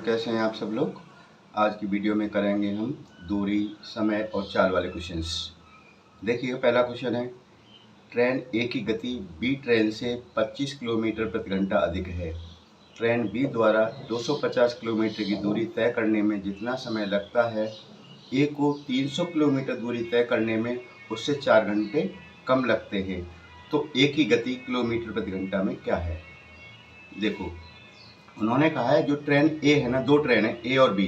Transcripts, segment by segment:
कैसे हैं आप सब लोग। आज की वीडियो में करेंगे हम दूरी, समय और चाल वाले क्वेश्चंस। देखिए पहला क्वेश्चन है, ट्रेन ए की गति बी ट्रेन से 25 किलोमीटर प्रति घंटा अधिक है। ट्रेन बी द्वारा 250 किलोमीटर की दूरी तय करने में जितना समय लगता है, ए को 300 किलोमीटर दूरी तय करने में उससे 4 घंटे कम लगते हैं। तो ए की गति किलोमीटर प्रति घंटा में क्या है। देखो उन्होंने कहा है जो ट्रेन ए है ना, दो ट्रेन है ए और बी,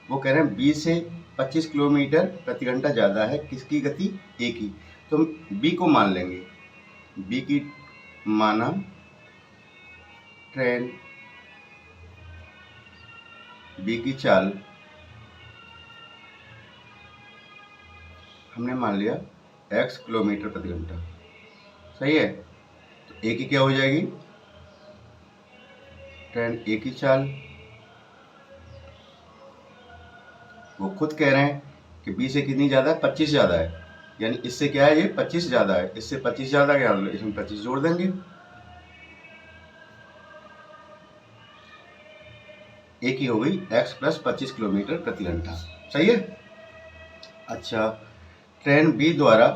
वो कह रहे हैं बी से 25 किलोमीटर प्रति घंटा ज़्यादा है किसकी गति, ए की। तो बी को मान लेंगे, बी की माना ट्रेन बी की चाल हमने मान लिया x किलोमीटर प्रति घंटा, सही है। तो ए की क्या हो जाएगी, ट्रेन ए की चाल, वो खुद कह रहे हैं कि बी से कितनी ज़्यादा है, 25 ज़्यादा है, यानी इससे क्या है, ये 25 ज़्यादा है, इससे 25 ज़्यादा क्या, इसमें 25 जोड़ देंगे। ए की हो गई x प्लस 25 किलोमीटर प्रति घंटा, सही है। अच्छा, ट्रेन बी द्वारा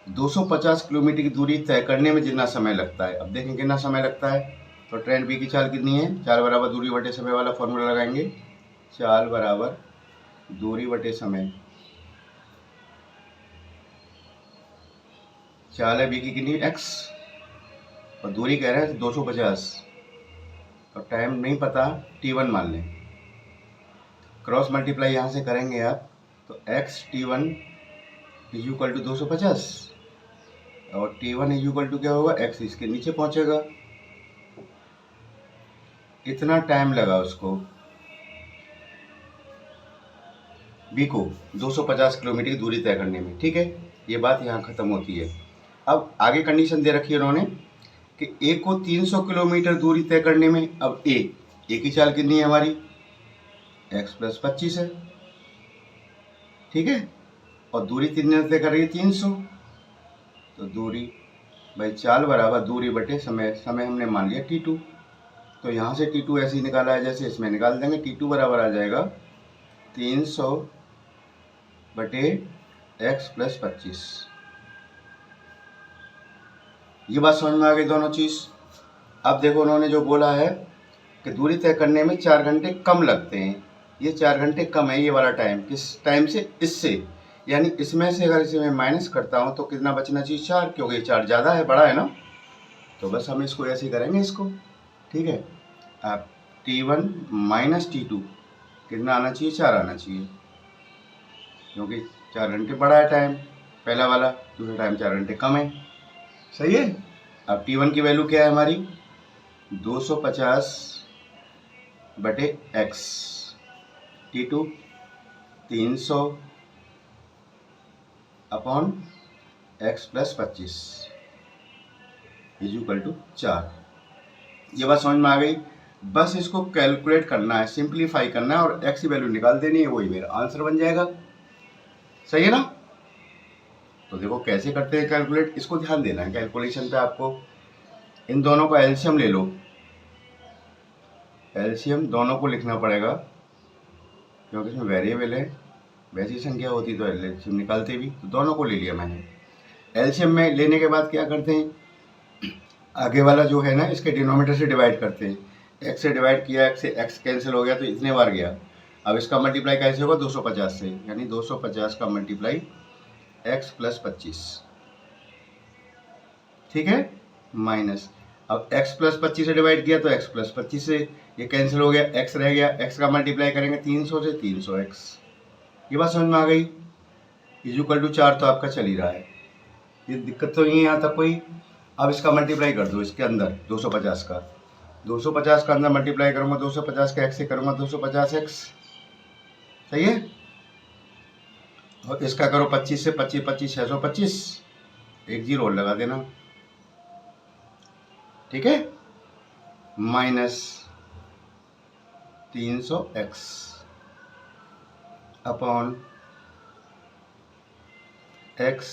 250 किलोमीटर की दूरी तय करने में जितना समय लगता है, अब देखें कितना समय लगता है। तो ट्रेन बी की चाल कितनी है, चाल बराबर दूरी बटे समय वाला फॉर्मूला लगाएंगे, चाल बराबर दूरी बटे समय। चाल है बी की कितनी, x, और दूरी कह रहे हैं 250, और टाइम नहीं पता, t1 मान लें। क्रॉस मल्टीप्लाई यहाँ से करेंगे आप, तो x t1 is equal to 250 और t1 इज इक्वल टू क्या होगा, x इसके नीचे पहुँचेगा। इतना टाइम लगा उसको बी को 250 किलोमीटर की दूरी तय करने में, ठीक है। ये बात यहाँ ख़त्म होती है। अब आगे कंडीशन दे रखी है उन्होंने कि ए को 300 किलोमीटर दूरी तय करने में, अब ए की चाल कितनी है हमारी, x प्लस 25 है, ठीक है, और दूरी कितने तय कर रही है, 300। तो दूरी भाई चाल बराबर दूरी बटे समय, समय हमने मान लिया t2, तो यहाँ से t2 ऐसे ही निकाला है जैसे इसमें निकाल देंगे। t2 बराबर आ जाएगा 300 बटे x प्लस 25। ये बात समझ में आ गई दोनों चीज़। अब देखो उन्होंने जो बोला है कि दूरी तय करने में 4 घंटे कम लगते हैं, ये 4 घंटे कम है, ये वाला टाइम किस टाइम से, इससे, यानी इसमें से अगर इसे मैं माइनस करता हूँ तो कितना बचना चाहिए, 4, क्योंकि 4 ज़्यादा है, बड़ा है ना। तो बस हम इसको ऐसे ही करेंगे इसको, ठीक है। अब t1 माइनस t2 कितना आना चाहिए, 4 आना चाहिए, क्योंकि 4 घंटे बड़ा है टाइम पहला वाला, दूसरा टाइम 4 घंटे कम है, सही है। अब t1 की वैल्यू क्या है हमारी, 250 बटे x, t2 300 upon x plus 25 is equal to 4। ये बात समझ में आ गई। बस इसको कैलकुलेट करना है, सिंप्लीफाई करना है और x की वैल्यू निकाल देनी है, वही मेरा आंसर बन जाएगा, सही है ना। तो देखो कैसे करते हैं कैलकुलेट, इसको ध्यान देना है कैलकुलेशन पे। आपको इन दोनों का एलसीएम ले लो, एलसीएम दोनों को लिखना पड़ेगा, क्योंकि इसमें वेरिएबल है, वैसी संख्या होती तो एलसीएम निकालते भी। तो दोनों को ले लिया मैंने। एलसीएम में लेने के बाद क्या करते हैं, आगे वाला जो है ना इसके डिनोमिनेटर से डिवाइड करते हैं। x से डिवाइड किया, x से x कैंसिल हो गया तो इतने बार गया। अब इसका मल्टीप्लाई कैसे होगा, 250 से, यानी 250 का मल्टीप्लाई x प्लस 25, ठीक है, माइनस। अब x प्लस 25 से डिवाइड किया तो x प्लस 25 से ये कैंसिल हो गया, x रह गया, x का मल्टीप्लाई करेंगे 300 से, 300x। ये बात समझ में आ गई। इज इक्वल टू 4 तो आपका चल ही रहा है, ये दिक्कत तो नहीं है यहाँ तक कोई। अब इसका मल्टीप्लाई कर दो इसके अंदर 250 का, 250 का अंदर मल्टीप्लाई करूँगा 250 का x से करूँगा 250x, सही है। और इसका करो 25 से, 25 25 625, एक जीरो और लगा देना, ठीक है, minus 300x upon x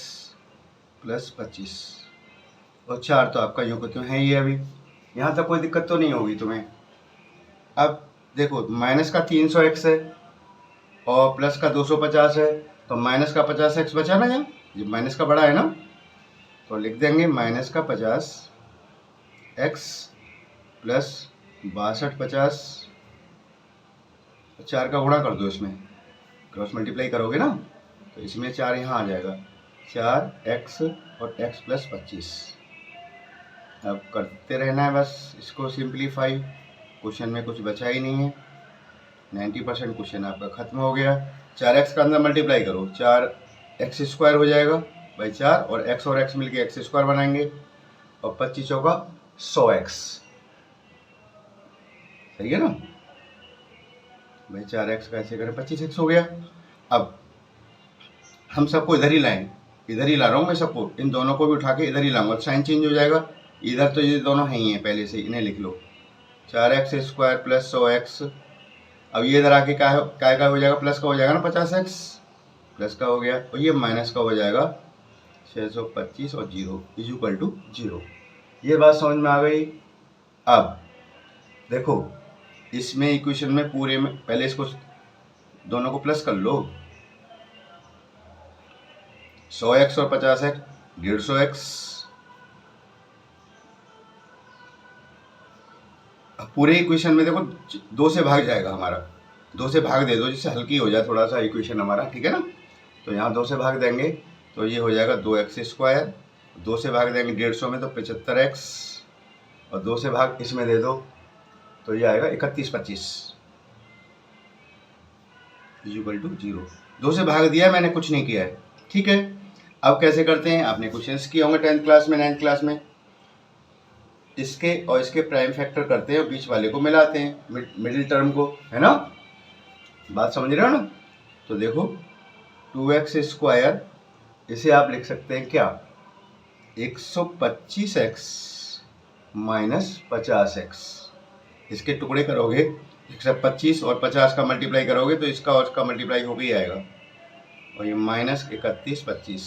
plus 25, और 4 तो आपका यूँ कहते हैं ये, अभी यहाँ तक कोई दिक्कत तो नहीं होगी तुम्हें। अब देखो माइनस का 300x है और प्लस का 250 है, तो माइनस का 50x बचा ना यहाँ, ये माइनस का बड़ा है ना, तो लिख देंगे माइनस का 50x प्लस 6250, 4 का गुणा कर दो, इसमें क्रॉस मल्टीप्लाई करोगे ना, तो इसमें 4 यहाँ आ जाएगा, 4x और x प्लस 25। अब करते रहना है बस इसको सिंप्लीफाई, क्वेश्चन में कुछ बचा ही नहीं है, 90% क्वेश्चन आपका खत्म हो गया। 4x का अंदर मल्टीप्लाई करो, 4x² हो जाएगा बाई 4, और x मिलके x² बनाएंगे, और 25 चौका 100x, सही है ना भाई। 4x का ऐसे करें 25x हो गया। अब हम सबको इधर ही लाएं, इधर ही ला रहा हूँ मैं सबको, इन दोनों को भी उठा के इधर ही लाऊंगा, साइन चेंज हो जाएगा। इधर तो ये दोनों हैं ही हैं पहले से, इन्हें लिख लो, 4x² प्लस 100x। अब ये इधर आके क्या हो जाएगा, प्लस का हो जाएगा ना 50x, प्लस का हो गया, और ये माइनस का हो जाएगा 625 और 0 इज इक्वल टू 0। ये बात समझ में आ गई। अब देखो इसमें इक्वेशन में पूरे में पहले इसको दोनों को प्लस कर लो, 100x और 50x 150x। पूरे इक्वेशन में देखो 2 से भाग जाएगा हमारा, 2 से भाग दे दो जिससे हल्की हो जाए थोड़ा सा इक्वेशन हमारा, ठीक है ना। तो यहाँ 2 से भाग देंगे तो ये हो जाएगा 2x², 2 से भाग देंगे 150 में तो 75x, और 2 से भाग इसमें दे दो तो ये आएगा 3125 इक्वल टू 0। 2 से भाग दिया मैंने, कुछ नहीं किया है, ठीक है। अब कैसे करते हैं, आपने क्वेश्चंस किए होंगे 10th क्लास में 9th क्लास में, इसके और इसके प्राइम फैक्टर करते हैं और बीच वाले को मिलाते हैं, मिडिल टर्म को, है ना, बात समझ रहे हो ना। तो देखो 2x², इसे आप लिख सकते हैं क्या, 125x माइनस 50x। इसके टुकड़े करोगे 125 और 50 का मल्टीप्लाई करोगे तो इसका और इसका मल्टीप्लाई हो ही आएगा, और ये माइनस 3125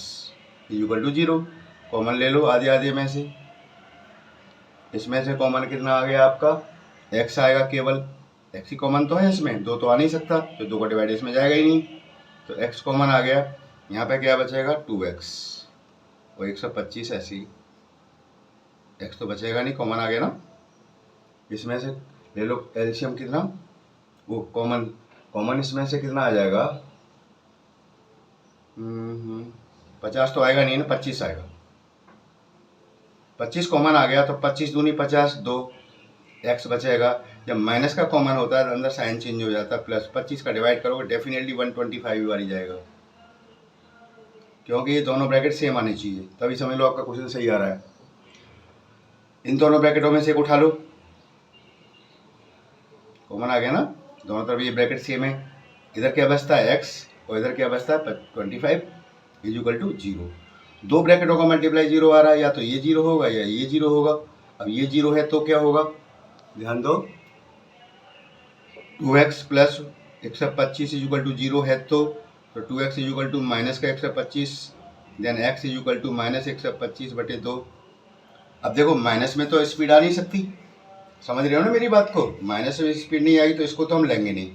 इक्वल टू 0। कॉमन ले लो आधे आधे में से, इसमें से कॉमन कितना आ गया आपका, x आएगा, केवल x ही कॉमन तो है इसमें, 2 तो आ नहीं सकता, तो 2 का डिवाइड इसमें जाएगा ही नहीं, तो x कॉमन आ गया। यहाँ पे क्या बचेगा, 2x और 125 ऐसी, x तो बचेगा नहीं, कॉमन आ गया ना। इसमें से ले लो एलसीएम कितना, वो कॉमन इसमें से कितना आ जाएगा, 50 तो आएगा नहीं ना, 25 आएगा, 25 कॉमन आ गया तो 25 दूनी 50, 2 x बचेगा। जब माइनस का कॉमन होता है तो अंदर साइन चेंज हो जाता है, प्लस 25 का डिवाइड करोगे डेफिनेटली 125 बार ही जाएगा, क्योंकि ये दोनों ब्रैकेट सेम आने चाहिए, तभी समझ लो आपका क्वेश्चन सही आ रहा है। इन दोनों ब्रैकेटों में से एक उठा लो, कॉमन आ गया ना, दोनों तरफ ये ब्रैकेट सेम है, इधर क्या बचता है x और इधर क्या बचता है 25 इज इक्वल टू 0। 2 ब्रैकेटों का मल्टीप्लाई 0 आ रहा है, या तो ये 0 होगा या ये 0 होगा। अब ये 0 है तो क्या होगा, ध्यान दो, 2x plus 125 is equal to 0 है तो 2x is equal to minus का 125, then x is equal to minus 125/2। अब देखो माइनस में तो स्पीड आ नहीं सकती, समझ रहे हो ना मेरी बात को, माइनस में स्पीड नहीं आई तो इसको तो हम लेंगे नहीं।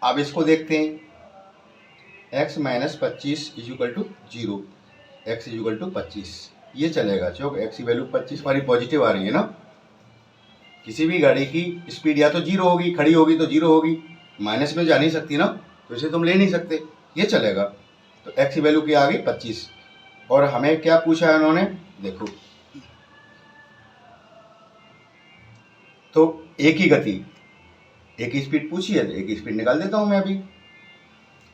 अब इसको देखते हैं, x minus 25 is equal to 0, x is equal to 25, ये चलेगा, क्योंकि x की वैल्यू 25 हमारी पॉजिटिव आ रही है ना। किसी भी गाड़ी की स्पीड या तो 0 होगी, खड़ी होगी तो 0 होगी, माइनस में जा नहीं सकती ना, तो इसे तुम ले नहीं सकते, ये चलेगा। तो x की वैल्यू क्या आ गई 25, और हमें क्या पूछा है उन्होंने, देखो तो एक ही गति एक ही स्पीड पूछी है, तो एक ही स्पीड निकाल देता हूं मैं अभी।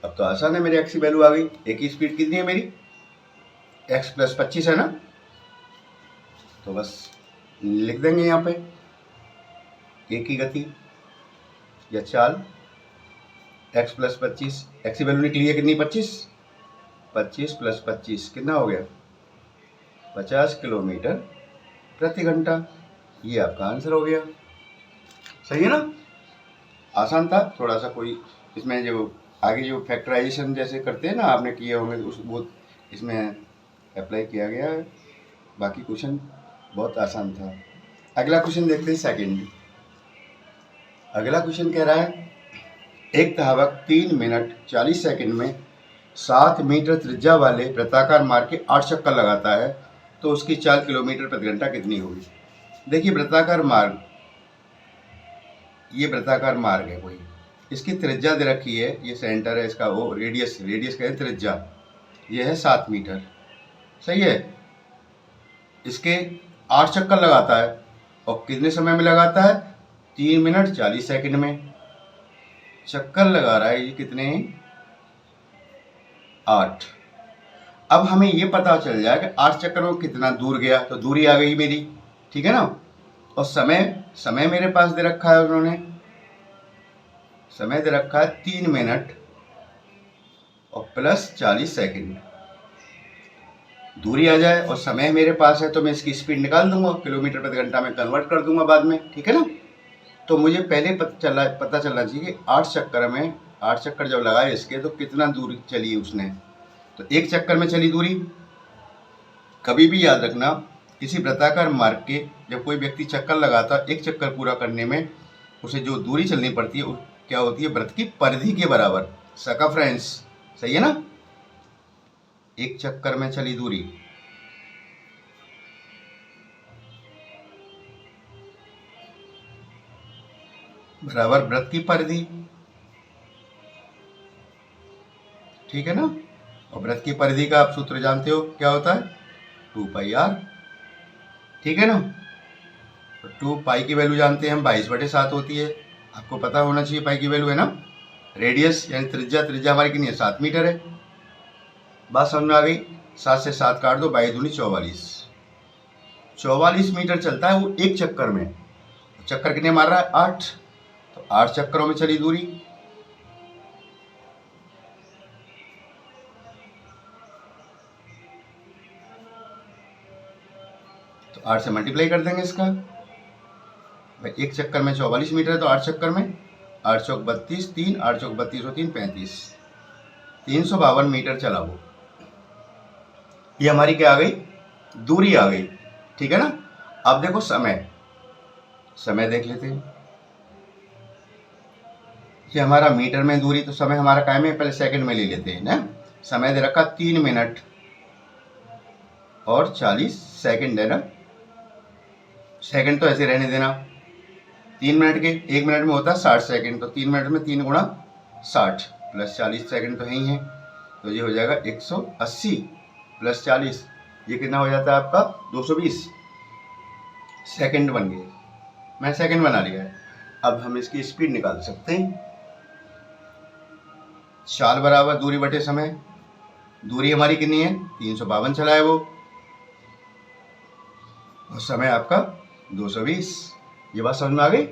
अब तो आसान है, मेरी x की वैल्यू आ गई, एक ही स्पीड कितनी है मेरी, x प्लस 25 है ना, तो बस लिख देंगे यहाँ पे एक ही गति या चाल, x प्लस 25, x की वैल्यू निकली है कितनी 25, 25 प्लस 25 कितना हो गया 50 किलोमीटर प्रति घंटा। ये आपका आंसर हो गया, सही है ना, आसान था थोड़ा सा। कोई इसमें जो आगे जो फैक्टराइजेशन जैसे करते हैं ना, आपने किए होंगे, उस वो इसमें अप्लाई किया गया है, बाकी क्वेश्चन बहुत आसान था। अगला क्वेश्चन देखते हैं सेकंड। अगला क्वेश्चन कह रहा है एक धावक 3 मिनट 40 सेकंड में 7 मीटर त्रिज्या वाले वृत्ताकार मार्ग के 8 चक्कर लगाता है तो उसकी चाल किलोमीटर प्रति घंटा कितनी होगी। देखिए वृत्ताकार मार्ग, ये वृत्ताकार मार्ग है कोई, इसकी त्रिज्या दे रखी है, ये सेंटर है इसका, वो रेडियस कहते हैं त्रिज्या, ये है 7 मीटर, सही है। इसके 8 चक्कर लगाता है और कितने समय में लगाता है, 3 मिनट 40 सेकंड में चक्कर लगा रहा है, ये कितने 8। अब हमें ये पता चल जाए कि 8 चक्कर में कितना दूर गया, तो दूरी आ गई मेरी, ठीक है ना। और समय मेरे पास दे रखा है, उन्होंने समय दे रखा है 3 मिनट और प्लस 40 सेकंड। दूरी आ जाए और समय मेरे पास है तो मैं इसकी स्पीड निकाल दूंगा, किलोमीटर प्रति घंटा में कन्वर्ट कर दूंगा बाद में, ठीक है ना। तो मुझे पहले पता चलना चाहिए कि 8 चक्कर जब लगाए इसके तो कितना दूरी चली उसने। तो 1 चक्कर में चली दूरी, कभी भी याद रखना किसी वृत्ताकार मार्ग के जब कोई व्यक्ति चक्कर लगाता है 1 चक्कर पूरा करने में उसे जो दूरी चलनी पड़ती है वो क्या होती है, वृत्त की परिधि के बराबर, सर्कमफ्रेंस, सही है ना। 1 चक्कर में चली दूरी बराबर वृत्त की परिधि, ठीक है ना। और वृत्त की परिधि का आप सूत्र जानते हो क्या होता है, 2πr, ठीक है ना। तो 2π की वैल्यू जानते हैं हम 22/7 होती है, आपको पता होना चाहिए पाई की वैल्यू, है ना। रेडियस यानी त्रिज्या हमारी कितनी है, 7 मीटर है। बात समझ में आ गई। 7 से 7 काट दो, 22 दूनी 44 मीटर चलता है वो 1 चक्कर में। चक्कर कितने मार रहा है, 8, तो 8 चक्करों में चली दूरी। तो 8 से मल्टीप्लाई कर देंगे इसका, भाई 1 चक्कर में 44 मीटर है तो 8 चक्कर में 8 चौक 32, 3 8 चौक 32 और 3 35, 352 मीटर चला वो। ये हमारी क्या आ गई, दूरी आ गई, ठीक है ना। अब देखो समय देख लेते हैं। ये हमारा मीटर में दूरी, तो समय हमारा काय में, पहले सेकंड में ले लेते हैं ना। समय दे रखा 3 मिनट और 40 सेकंड है ना। सेकंड तो ऐसे रहने देना, 3 मिनट के 1 मिनट में होता है 60 सेकंड, तो 3 मिनट में 3 गुणा 60 प्लस 40 सेकंड तो है ही है, तो ये हो जाएगा 180 प्लस 40, ये कितना हो जाता है आपका 220 सेकंड बन गए। मैं सेकंड बना लिया है। अब हम इसकी स्पीड निकाल सकते हैं, चाल बराबर दूरी बटे समय। दूरी हमारी कितनी है, 352 चला है वो, और समय आपका 220। ये बात समझ में आ गई।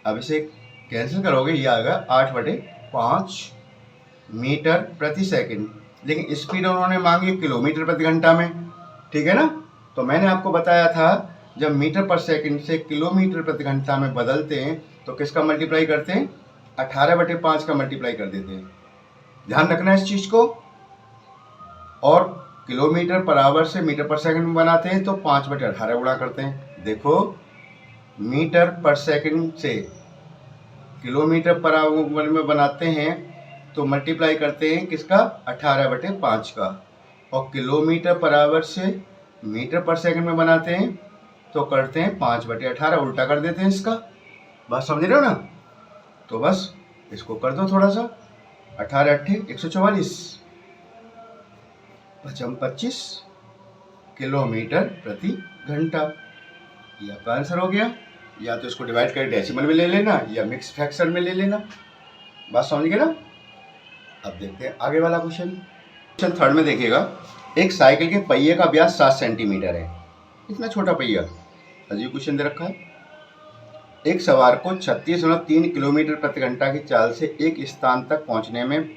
अब इसे कैंसिल करोगे, ये आएगा 8/5 मीटर प्रति सेकंड, लेकिन स्पीड उन्होंने मांगी किलोमीटर प्रति घंटा में, ठीक है ना। तो मैंने आपको बताया था जब मीटर पर सेकंड से किलोमीटर प्रति घंटा में बदलते हैं तो किसका मल्टीप्लाई करते हैं, 18/5 का मल्टीप्लाई कर देते हैं। ध्यान रखना इस चीज को। और किलोमीटर पर आवर से मीटर पर सेकंड में बनाते हैं तो 5/18 गुणा करते हैं। देखो मीटर पर सेकंड से किलोमीटर पर आवर में बनाते हैं तो मल्टीप्लाई करते हैं किसका, 18/5 का। और किलोमीटर पर आवर से मीटर पर सेकंड में बनाते हैं तो करते हैं 5/18, उल्टा कर देते हैं इसका। बात समझ रहे हो ना। तो बस इसको कर दो थोड़ा सा, 18 8 144, 25 किलोमीटर प्रति घंटा। ये आपका आंसर हो गया। या तो इसको डिवाइड करके डेसिमल में ले लेना या मिक्स फ्रैक्शन में ले लेना। बात समझ गए ना। अब देखते हैं आगे वाला क्वेश्चन थर्ड में देखिएगा। एक साइकिल के पहिए का व्यास 7 सेंटीमीटर है, इतना छोटा पहिया, अजीब क्वेश्चन दे रखा है। एक सवार को 36.3 किलोमीटर प्रति घंटा की चाल से एक स्थान तक पहुंचने में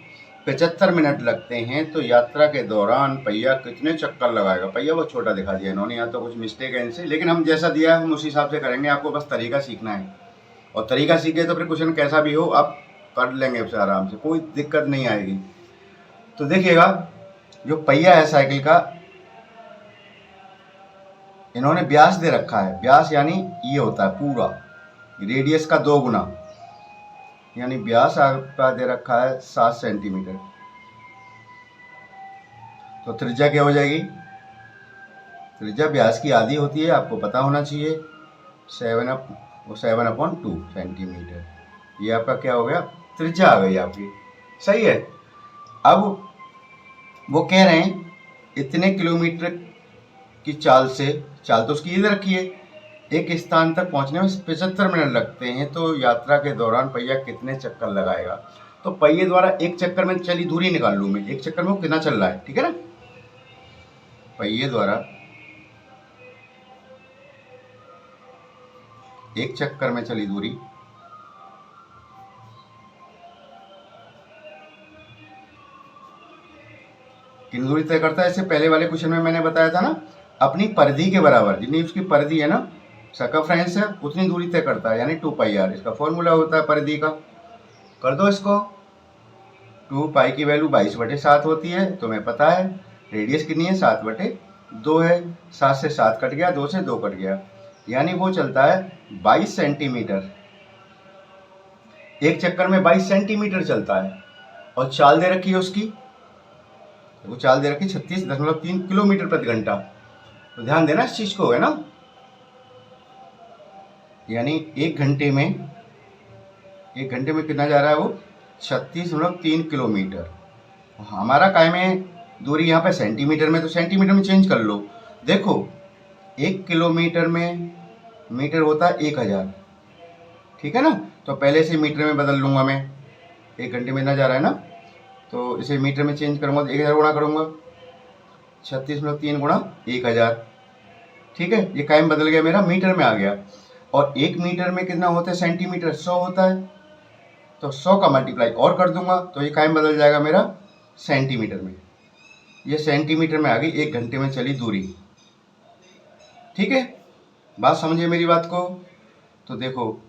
75 मिनट लगते हैं, तो यात्रा के दौरान पहिया कितने चक्कर लगाएगा। पहिया बहुत छोटा दिखा दिया इन्होंने, या तो कुछ मिस्टेक है इनसे, लेकिन हम जैसा दिया है हम उसी हिसाब से करेंगे। आपको बस तरीका सीखना है, और तरीका सीख गए तो फिर क्वेश्चन कैसा भी हो आप कर लेंगे उससे आराम से, कोई दिक्कत नहीं आएगी। तो देखिएगा जो पहिया है साइकिल का, इन्होंने व्यास दे रखा है। व्यास यानी ये होता है पूरा रेडियस का 2 गुना, यानी व्यास आपका दे रखा है 7 सेंटीमीटर, तो त्रिज्या क्या हो जाएगी? त्रिज्या व्यास की आधी होती है, आपको पता होना चाहिए, 7/2 सेंटीमीटर। ये आपका क्या हो गया? त्रिज्या आ गई आपकी। सही है। अब वो कह रहे हैं इतने किलोमीटर की चाल से, चाल तो उसकी इधर रखी है, एक स्थान तक पहुंचने में 75 मिनट लगते हैं, तो यात्रा के दौरान पहिया कितने चक्कर लगाएगा? तो पहिए द्वारा एक चक्कर में चली दूरी निकाल लूँ मैं, एक चक्कर में वो कितना चल रहा है, ठीक है ना। पहिए द्वारा एक चक्कर में चली दूरी कितनी दूरी तय करता है? इससे पहले वाले क्वेश्चन में मैंने बताया था ना, अपनी परिधि के बराबर, जितनी उसकी परिधि है ना, सर्कमफ्रेंस है, उतनी दूरी तय करता है, यानी 2πr। इसका फॉर्मूला होता है परिधि का, कर दो इसको। 2π की वैल्यू 22/7 होती है, तुम्हें पता है। रेडियस कितनी है? 7/2 है। 7 से 7 कट गया, 2 से 2 कट गया, यानी वो चलता है 22 सेंटीमीटर। एक चक्कर में 22 सेंटीमीटर चलता है। और चाल दे रखी है उसकी, वो चाल दे रखी 36.3 किलोमीटर प्रति घंटा। तो ध्यान देना इस चीज को, है ना। यानी एक घंटे में कितना जा रहा है वो? 36.3 किलोमीटर। हमारा काय में दूरी यहाँ पे सेंटीमीटर में, तो सेंटीमीटर में चेंज कर लो। देखो 1 किलोमीटर में मीटर होता है 1000, ठीक है ना। तो पहले से मीटर में बदल लूंगा मैं, एक घंटे में ना जा रहा है ना, तो इसे मीटर में चेंज करूंगा तो 1000 गुणा करूंगा, 36.3 गुणा 1000, ठीक है। ये कायम बदल गया मेरा, मीटर में आ गया। और 1 मीटर में कितना होता है? सेंटीमीटर 100 होता है, तो 100 का मल्टीप्लाई और कर दूंगा, तो ये कायम बदल जाएगा मेरा सेंटीमीटर में। ये सेंटीमीटर में आ गई एक घंटे में चली दूरी, ठीक है। बात समझिए मेरी बात को। तो देखो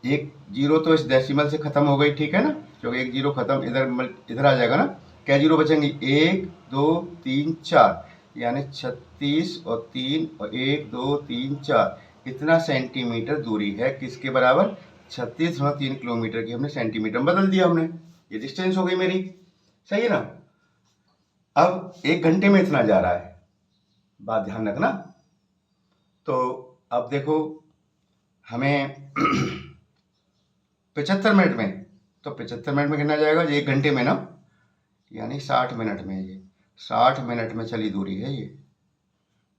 एक जीरो तो इस डेसिमल से खत्म हो गई, ठीक है ना, क्योंकि एक जीरो खत्म, इधर आ जाएगा ना। क्या जीरो बचेंगे? 1 2 3 4, यानी 36 और 3 और 1 2 3 4, इतना सेंटीमीटर दूरी है किसके बराबर? 36.3 किलोमीटर की हमने सेंटीमीटर बदल दिया हमने, ये डिस्टेंस हो गई मेरी। सही है ना। अब एक घंटे में इतना जा रहा है, बात ध्यान रखना। तो अब देखो हमें 75 मिनट में, तो 75 मिनट में कितना जाएगा? एक घंटे में ना, यानी 60 मिनट में, ये 60 मिनट में चली दूरी है ये।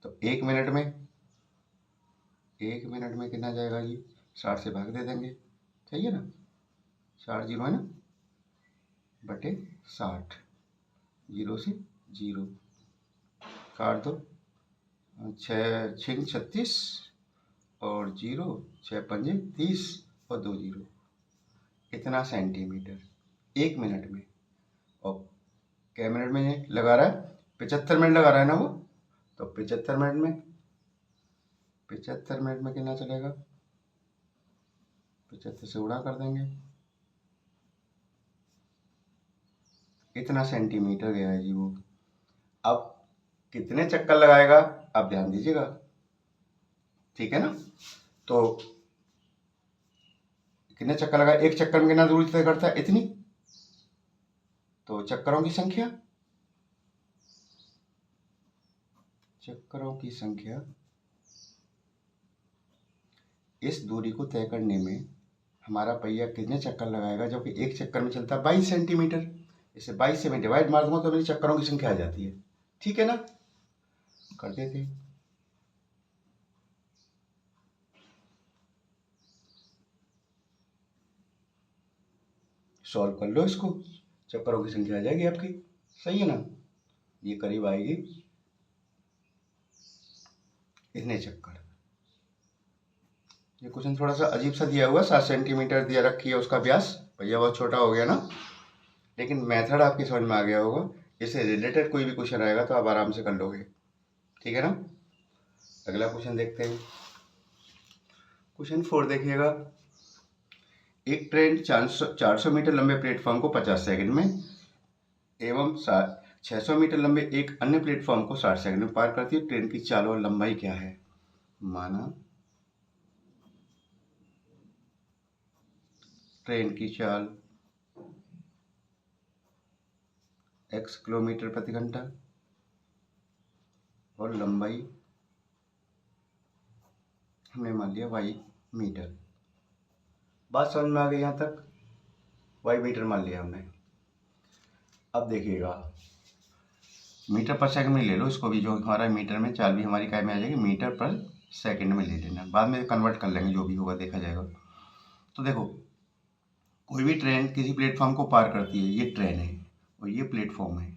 तो एक मिनट में कितना जाएगा? ये 60 से भाग दे देंगे, सही है ना। 60 जीरो है ना, बटे 60, जीरो से जीरो काट दो, 6 6 36 और जीरो, 6 पंजे 30 और 2 जीरो, इतना सेंटीमीटर एक मिनट में। और क्या मिनट में लगा रहा है? 75 मिनट लगा रहा है ना वो, तो 75 मिनट में कितना चलेगा? 75 से गुणा कर देंगे, इतना सेंटीमीटर गया है जी वो। अब कितने चक्कर लगाएगा आप ध्यान दीजिएगा, ठीक है ना। तो कितने चक्कर लगाए? एक चक्कर में कितना दूरी तय करता है? इतनी। तो चक्करों की संख्या इस दूरी को तय करने में हमारा पहिया कितने चक्कर लगाएगा, जो कि एक चक्कर में चलता है 22 सेंटीमीटर। इसे 22 से मैं डिवाइड मार दूंगा तो मेरी चक्करों की संख्या आ जाती है, ठीक है ना। कर देते, सॉल्व कर लो इसको, चक्करों की संख्या आ जाएगी आपकी, सही है ना। ये करीब आएगी इतने चक्कर। ये क्वेश्चन थोड़ा सा अजीब सा दिया हुआ, 7 सेंटीमीटर दिया रखी है उसका व्यास, भैया बहुत छोटा हो गया ना, लेकिन मेथड आपकी समझ में आ गया होगा। इससे रिलेटेड कोई भी क्वेश्चन आएगा तो आप आराम से कर लोगे, ठीक है ना। अगला क्वेश्चन देखते हैं। क्वेश्चन 4 देखिएगा। एक ट्रेन 400 मीटर लंबे प्लेटफॉर्म को 50 सेकंड में एवं 600 मीटर लंबे एक अन्य प्लेटफॉर्म को 60 सेकंड में पार करती है। ट्रेन की चाल और लंबाई क्या है? माना ट्रेन की चाल x किलोमीटर प्रति घंटा और लंबाई हमने मान लिया y मीटर। बात समझ में आ गई यहाँ तक? y मीटर मान लिया हमने। अब देखिएगा मीटर पर सेकंड में ले लो इसको भी, जो हमारा मीटर में चाल भी हमारी काय में आ जाएगी, मीटर पर सेकंड में ले लेना, बाद में कन्वर्ट कर लेंगे, जो भी होगा देखा जाएगा। तो देखो कोई भी ट्रेन किसी प्लेटफॉर्म को पार करती है, ये ट्रेन है और ये प्लेटफॉर्म है।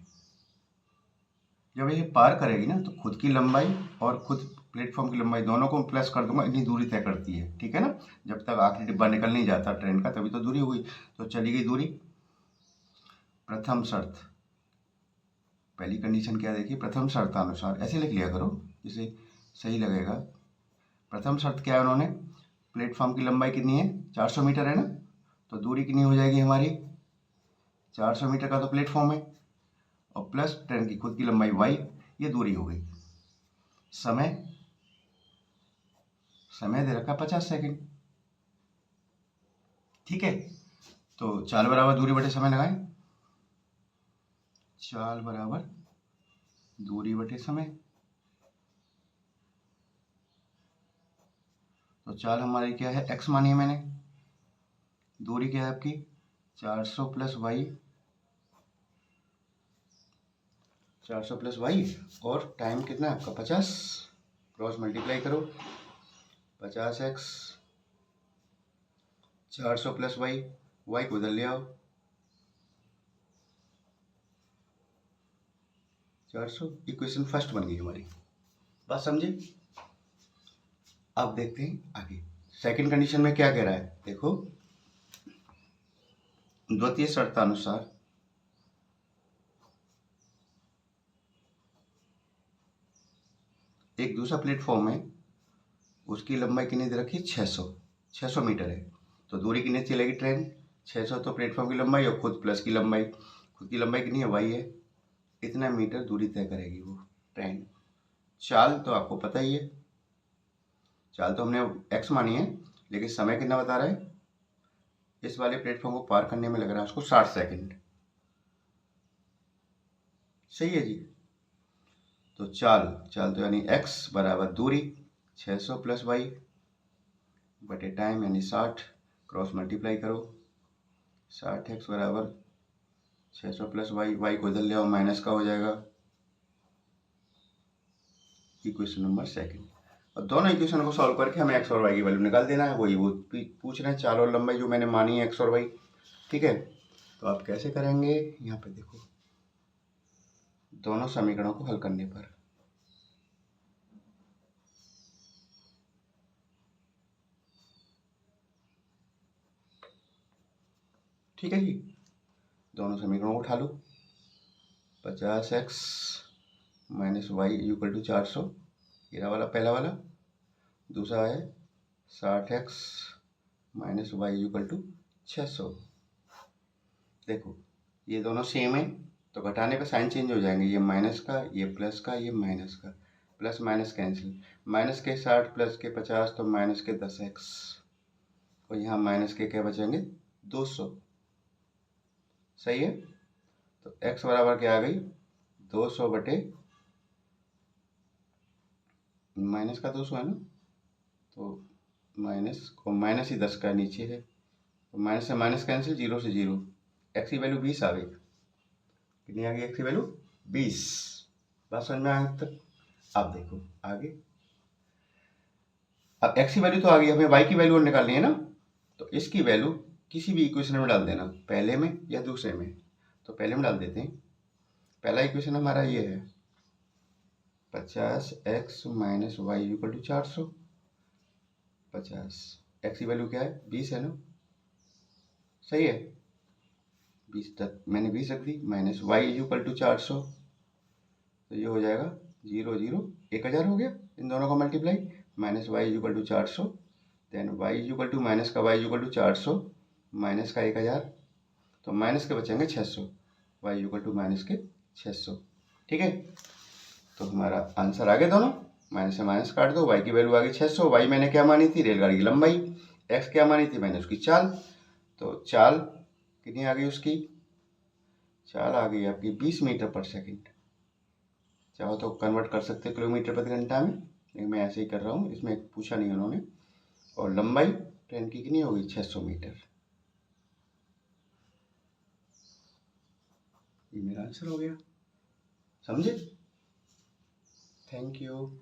जब ये पार करेगी ना तो खुद की लंबाई और खुद प्लेटफॉर्म की लंबाई दोनों को प्लस कर दूंगा, इतनी दूरी तय करती है, ठीक है ना। जब तक आखिरी डिब्बा निकल नहीं जाता ट्रेन का तभी तो दूरी हुई। तो चली गई दूरी। प्रथम शर्त, पहली कंडीशन क्या देखिए, प्रथम शर्तानुसार, ऐसे लिख लिया करो जिसे सही लगेगा। प्रथम शर्त क्या है, उन्होंने प्लेटफॉर्म की लंबाई कितनी है, 400 मीटर है ना, तो दूरी कितनी हो जाएगी हमारी, 400 मीटर का तो प्लेटफॉर्म है और प्लस ट्रेन की खुद की लंबाई y, ये दूरी हो गई। समय दे रखा 50 सेकंड, ठीक है। तो चाल बराबर दूरी बटे समय लगाएं, चाल बराबर दूरी बटे समय। तो चाल हमारी क्या है, x मानी है मैंने, दूरी क्या है आपकी 400 प्लस वाई, 400 प्लस वाई, और टाइम कितना है आपका 50, क्रॉस मल्टीप्लाई करो, 50x 400 प्लस वाई, वाई को उधर ले आओ, 400, इक्वेशन फर्स्ट बन गई हमारी। बात समझे? अब देखते हैं आगे सेकंड कंडीशन में क्या कह रहा है। देखो द्वितीय शर्तानुसार एक दूसरा प्लेटफॉर्म है, उसकी लंबाई कितनी दे रखी है, 600 मीटर है। तो दूरी कितनी चलेगी ट्रेन, 600, तो प्लेटफॉर्म की लंबाई और खुद प्लस की लंबाई, खुद की लंबाई कितनी है y है, इतना मीटर दूरी तय करेगी वो ट्रेन। चाल तो आपको पता ही है, चाल तो हमने x मानी है, लेकिन समय कितना बता रहा है, इस वाले प्लेटफॉर्म को पार करने में लग रहा है उसको 60 सेकंड। सही है जी। तो चाल तो यानी x बराबर दूरी 600 प्लस वाई बटे टाइम यानी 60, क्रॉस मल्टीप्लाई करो, 60x बराबर 600 प्लस वाई, वाई को इधर ले आओ, माइनस का हो जाएगा, इक्वेशन नंबर सेकंड। और दोनों इक्वेशन को सॉल्व करके हमें x और y की वैल्यू निकाल देना है, वही वो पूछ रहे हैं, चाल और लंबाई जो मैंने मानी है x और y, ठीक है। तो आप कैसे करेंगे, यहाँ पे देखो दोनों समीकरणों को हल करने पर ठीक है जी, दोनों समीकरणों को उठा लो, 50x minus y equal to 400, ये वाला पहला वाला, दूसरा है 60x minus y equal to 600। देखो ये दोनों सेम है तो घटाने पे साइन चेंज हो जाएंगे, ये माइनस का, ये प्लस का, ये माइनस का, प्लस माइनस कैंसिल, माइनस के 60 प्लस के 50 तो माइनस के 10x, और यहाँ माइनस के क्या बचेंगे 200। सही है। तो x बराबर क्या आ गई 200 बटे माइनस का 200 है ना, तो माइनस ही 10 का नीचे है, तो माइनस से माइनस कैंसिल, 0 से 0, x की वैल्यू 20 आ गई। कितनी आ गई x की वैल्यू 20। बात समझ में आया तक? अब देखो आगे, अब x की वैल्यू तो आ गई, हमें y की वैल्यू निकालनी है ना, तो इसकी वैल्यू किसी भी इक्वेशन में डाल देना, पहले में या दूसरे में। तो पहले में डाल देते हैं, पहला इक्वेशन हमारा ये है 50x minus y equal to 400, 50, x की वैल्यू क्या है 20 है ना, सही है, 20 तक मैंने 20 रख दी, माइनस वाई इक्वल टू 400, तो ये हो जाएगा 0 0 1000 हो गया, इन दोनों का multiply, minus y equal to 400, then y equal to minus का वाई इक्वल टू 400 माइनस का 1000, तो माइनस के बचेंगे 600, वाई इक्वल टू माइनस के 600, ठीक है। तो हमारा आंसर आ गया दोनों, माइनस से माइनस काट दो, वाई की वैल्यू आ गई 600, वाई मैंने क्या मानी थी रेलगाड़ी की लंबाई, एक्स क्या मानी थी मैंने उसकी चाल, तो चाल कितनी आ गई उसकी? चाल आ गई आपकी 20 मीटर पर सेकंड। चाहो तो कन्वर्ट कर सकते हो किलोमीटर प्रति घंटा में, लेकिन मैं ऐसे ही कर रहा हूँ, इसमें पूछा नहीं उन्होंने। और लंबाई ट्रेन की कितनी होगी? 600 मीटर। ये मेरा आंसर हो गया। समझे? Thank you.